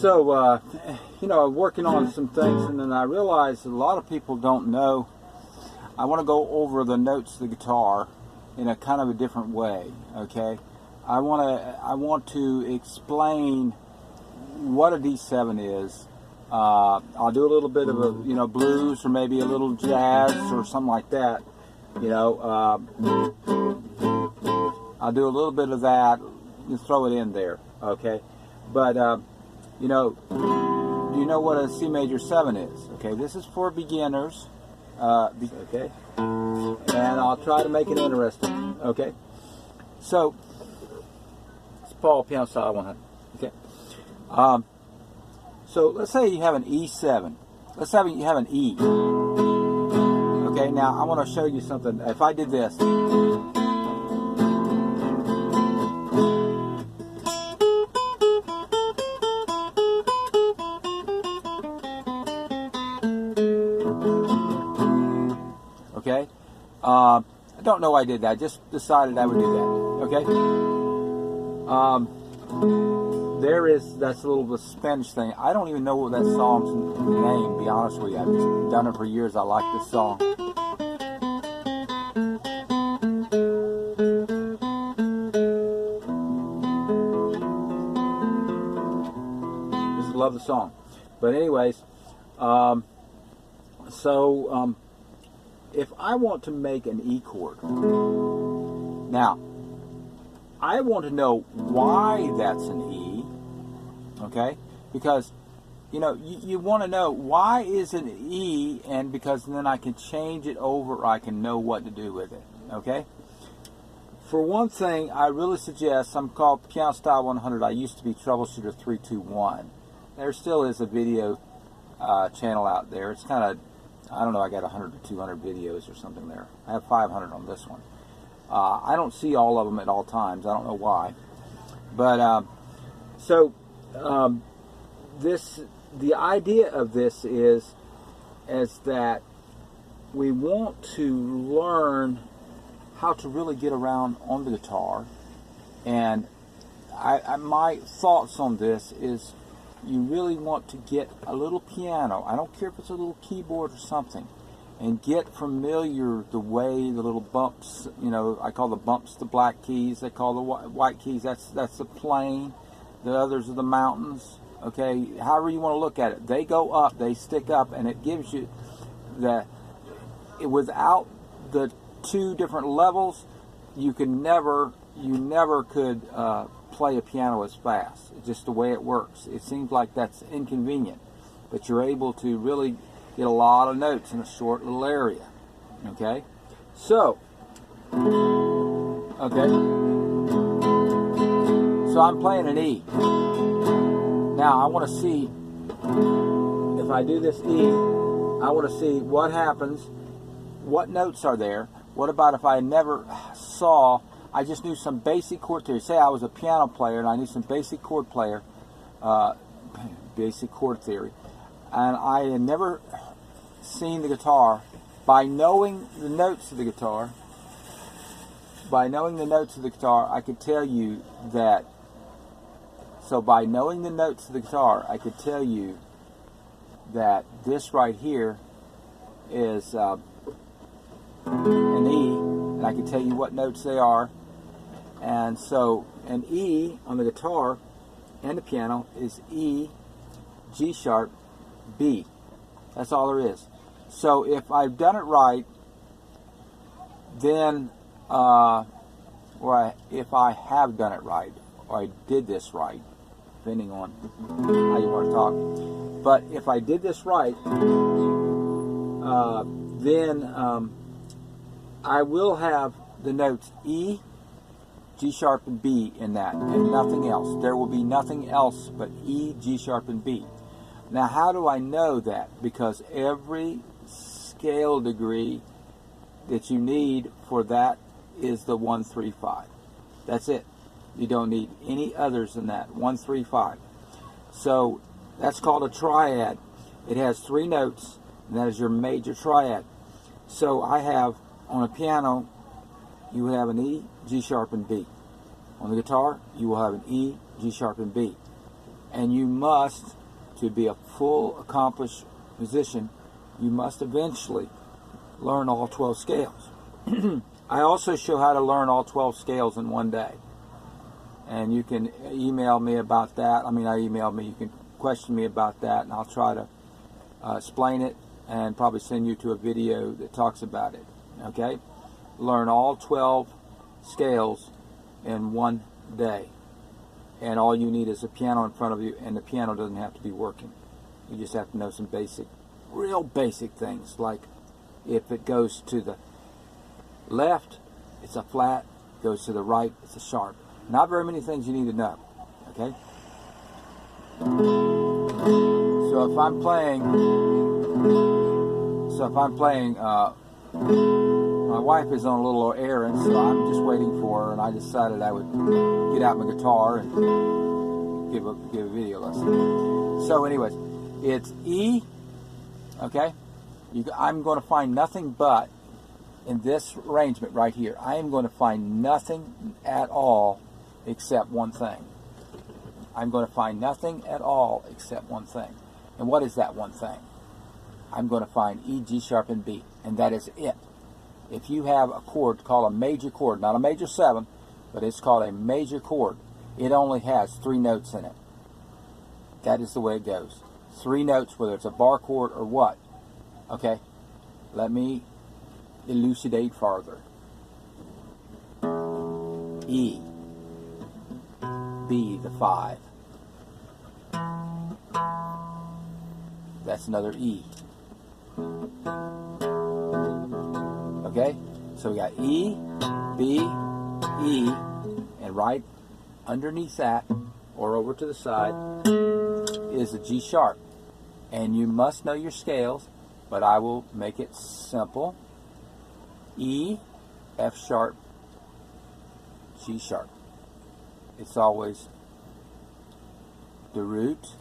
So, you know, I'm working on some things, and then I realized a lot of people don't know. I want to go over the notes of the guitar in a kind of a different way, okay? I want to explain what a D7 is. I'll do a little bit of a, you know, blues or maybe a little jazz or something like that. You know, I'll do a little bit of that and throw it in there, okay? But, you know, do you know what a C major 7 is? Okay, this is for beginners, okay? And I'll try to make it interesting, okay? So, it's Paul Piano Style 100, okay? So let's say you have an E7. Let's say you have an E. Okay, now I want to show you something. If I did this. Okay? I don't know why I did that. I just decided I would do that. Okay? That's a little bit of Spanish thing. I don't even know what that song's name, to be honest with you. I've just done it for years. I like this song. Just love the song. But anyways, if I want to make an E chord, now, I want to know why that's an E, okay? Because, you know, you want to know why is an E, and because then I can change it over, I can know what to do with it, okay? For one thing, I really suggest, I'm called Piano Style 100. I used to be Troubleshooter 321. There still is a video channel out there. It's kind of, I don't know, I got 100 or 200 videos or something there. I have 500 on this one. I don't see all of them at all times. I don't know why. But, the idea of this is that we want to learn how to really get around on the guitar. And my thoughts on this is you really want to get a little piano. I don't care if it's a little keyboard or something. And get familiar the way the little bumps, you know, I call the bumps the black keys, they call the white keys, that's the plain, the others are the mountains, okay, however you want to look at it. They go up, they stick up, and it gives you without the two different levels, you never could play a piano as fast. It's just the way it works. It seems like that's inconvenient, but you're able to really get a lot of notes in a short little area. Okay? So, okay. So I'm playing an E. Now I want to see, if I do this E, I want to see what happens, what notes are there. What about if I never saw, I just knew some basic chord theory. Say I was a piano player and I knew some basic chord theory. And I had never seen the guitar. By knowing the notes of the guitar, I could tell you that. So by knowing the notes of the guitar, I could tell you that this right here is an E, and I can tell you what notes they are. And so an E on the guitar and the piano is E, G sharp, B. That's all there is. So if I've done it right, then, if I have done it right, or I did this right, depending on how you want to talk. But if I did this right, then I will have the notes E, G sharp, and B in that, and nothing else. There will be nothing else but E, G sharp, and B. Now, how do I know that? Because every scale degree that you need for that is the 1-3-5. That's it. You don't need any others than that. 1-3-5. So that's called a triad. It has 3 notes, and that is your major triad. So I have, on a piano, you have an E, G sharp, and B. On the guitar, you will have an E, G sharp, and B. And you must, to be a full accomplished musician, you must eventually learn all 12 scales. I also show how to learn all 12 scales in one day. And you can email me about that. I mean, not email me, you can question me about that, and I'll try to explain it and probably send you to a video that talks about it. Okay? Learn all 12 scales in one day. And all you need is a piano in front of you, and the piano doesn't have to be working. You just have to know some basic, real basic things, like if it goes to the left, it's a flat, goes to the right, it's a sharp. Not very many things you need to know, okay? So if I'm playing, my wife is on a little errand, so I'm just waiting for her, and I decided I would get out my guitar and give a video lesson. So anyways, it's E, okay? I'm going to find nothing but, in this arrangement right here, I am going to find nothing at all except one thing. I'm going to find nothing at all except one thing. And what is that one thing? I'm going to find E, G sharp, and B, and that is it. If you have a chord called a major chord, not a major 7, but it's called a major chord, it only has 3 notes in it. That is the way it goes. 3 notes, whether it's a bar chord or what. Okay? Let me elucidate farther. E, B, the 5. That's another E. Okay? So we got E, B, E, and right underneath that, or over to the side, is a G sharp. And you must know your scales, but I will make it simple. E, F sharp, G sharp. It's always the root,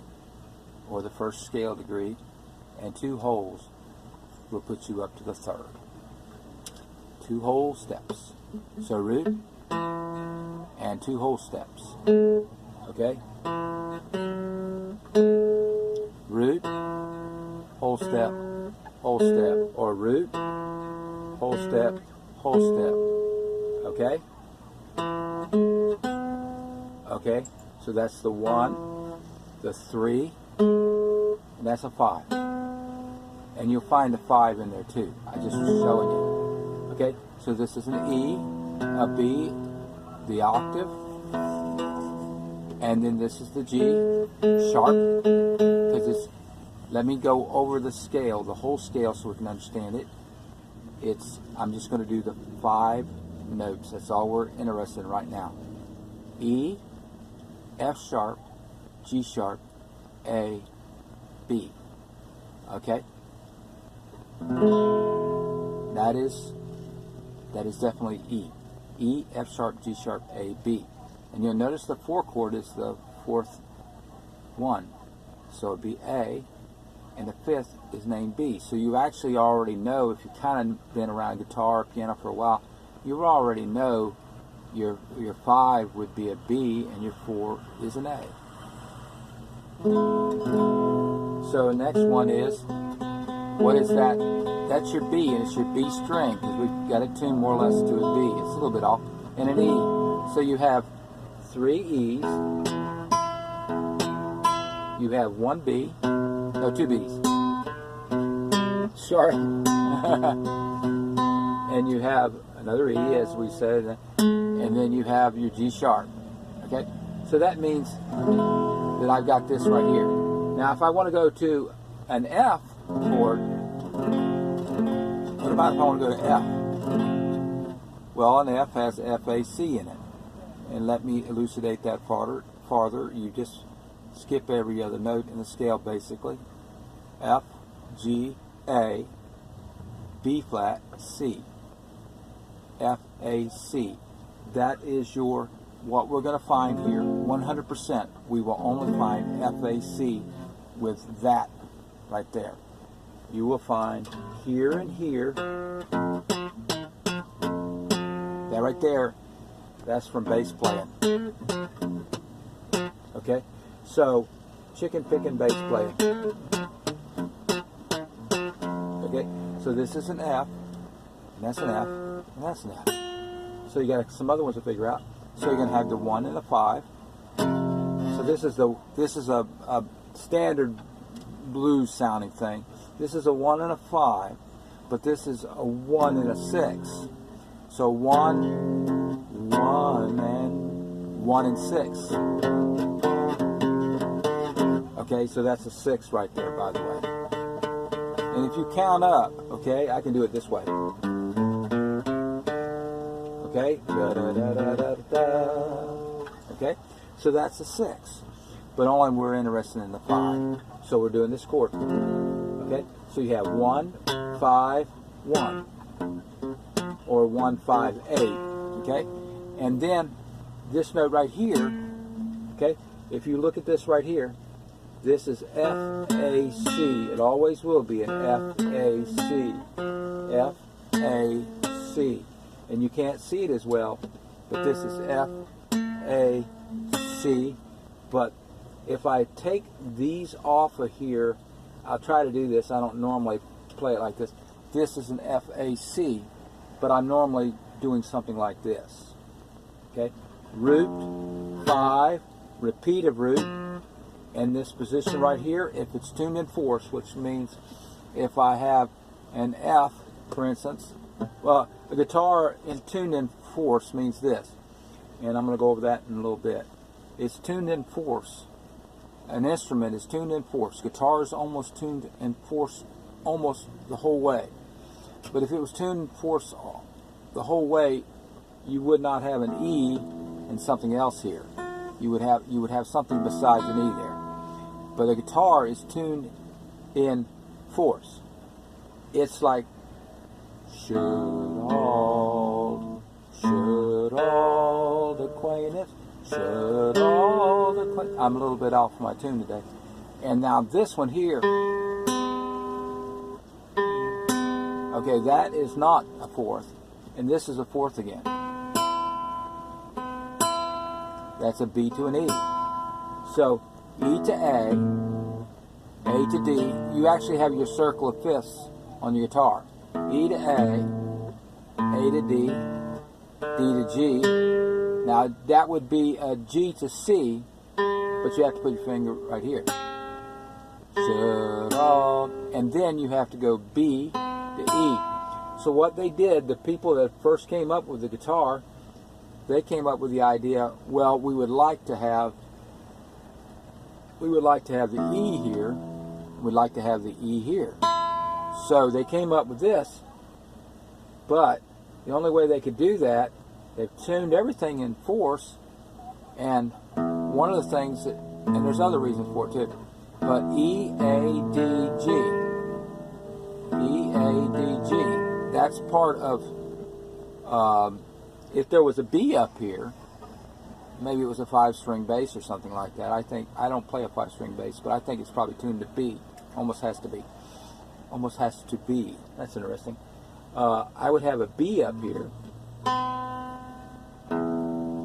or the first scale degree, and 2 holes will put you up to the 3rd. 2 whole steps. So root and 2 whole steps. Okay? Root, whole step, or root, whole step, okay? Okay, so that's the 1, the 3, and that's a 5. And you'll find the 5 in there too. I just was showing you. Okay, so this is an E, a B, the octave, and then this is the G sharp, because it's, let me go over the scale, the whole scale, so we can understand it. I'm just going to do the 5 notes. That's all we're interested in right now. E, F sharp, G sharp, A, B. Okay? That is definitely E. E, F sharp, G sharp, A, B. And you'll notice the 4 chord is the 4th one. So it'd be A, and the 5th is named B. So you actually already know, if you've kind of been around guitar or piano for a while, you already know your 5 would be a B and your 4 is an A. So the next one is, what is that? That's your B, and it's your B string, because we've got it tuned more or less to a B. It's a little bit off. And an E. So you have 3 E's. You have 1 B. No, 2 B's. Sorry. And you have another E, as we said, and then you have your G sharp. Okay? So that means that I've got this right here. Now, if I want to go to an F chord, what about if I want to go to F? Well, an F has FAC in it. And let me elucidate that farther. You just skip every other note in the scale, basically. F, G, A, B flat, C. F, A, C. That is what we're going to find here. 100%. We will only find FAC with that right there. You will find here and here. That right there, that's from bass playing. Okay? So chicken picking bass player. Okay, so this is an F, and that's an F, and that's an F. So you got some other ones to figure out. So you're gonna have the 1 and a 5. So this is a standard blues sounding thing. This is a 1 and a 5, but this is a 1 and a 6. So 1, 1, and 1 and 6. Okay, so that's a 6 right there, by the way. And if you count up, okay, I can do it this way. Okay, okay, so that's a 6. But only we're interested in the 5. So we're doing this chord. Okay, so you have 1, 5, 1. Or 1, 5, 8. Okay, and then this note right here, okay, if you look at this right here, this is F, A, C. It always will be an F, A, C. F, A, C. And you can't see it as well, but this is F, A, C. But if I take these off of here, I'll try to do this. I don't normally play it like this. This is an F, A, C, but I'm normally doing something like this. Okay? Root, 5, repeat of root, and this position right here, if it's tuned in fourths, which means if I have an F, for instance, well, a guitar tuned in fourths means this, and I'm going to go over that in a little bit. It's tuned in fourths. An instrument is tuned in fourths. Guitar is almost tuned in fourths almost the whole way. But if it was tuned in fourths the whole way, you would not have an E and something else here. You would have something besides an E there. But a guitar is tuned in fourths. It's like should all the acquaintance, should all the acquaintance. I'm a little bit off my tune today. And now this one here, okay, that is not a fourth, and this is a fourth again. That's a B to an E. So E to A to D. You actually have your circle of fifths on your guitar. E to A to D, D to G. Now that would be a G to C, but you have to put your finger right here. Should all, and then you have to go B to E. So what they did, the people that first came up with the guitar, they came up with the idea, well, we would like to have the E here, we'd like to have the E here. So they came up with this, but the only way they could do that, they've tuned everything in fourths, and one of the things that, and there's other reasons for it too, but E, A, D, G. E, A, D, G. That's part of, if there was a B up here, maybe it was a 5-string bass or something like that. I don't play a 5-string bass, but I think it's probably tuned to B. Almost has to be. Almost has to be. That's interesting. I would have a B up here.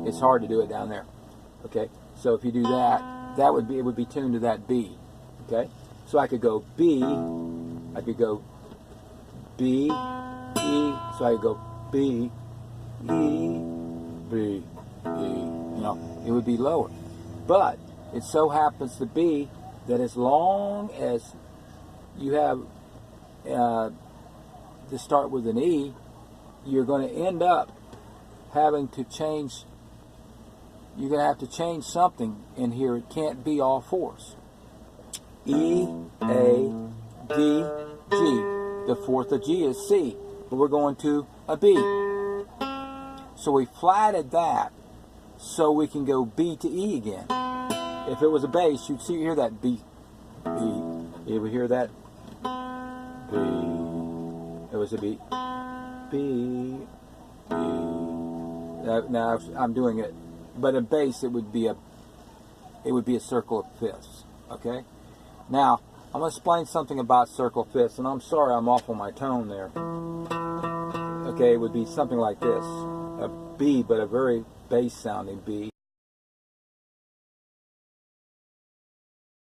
It's hard to do it down there. Okay, so if you do that, it would be tuned to that B. Okay, so I could go B. I could go B, E. So I could go B, E, B, E. You know, it would be lower. But it so happens to be that as long as you have to start with an E, you're going to end up having to change. You're going to have to change something in here. It can't be all fours. E, A, D, G. The fourth of G is C, but we're going to a B. So we flatted that so we can go B to E again. If it was a bass, you'd hear that B, B. You would hear that B. It was a B, B, B. Now I'm doing it, but in bass it would be a circle of fifths. Okay. Now I'm going to explain something about circle of fifths, and I'm sorry I'm off on my tone there. Okay, it would be something like this, a B, but a very bass sounding B.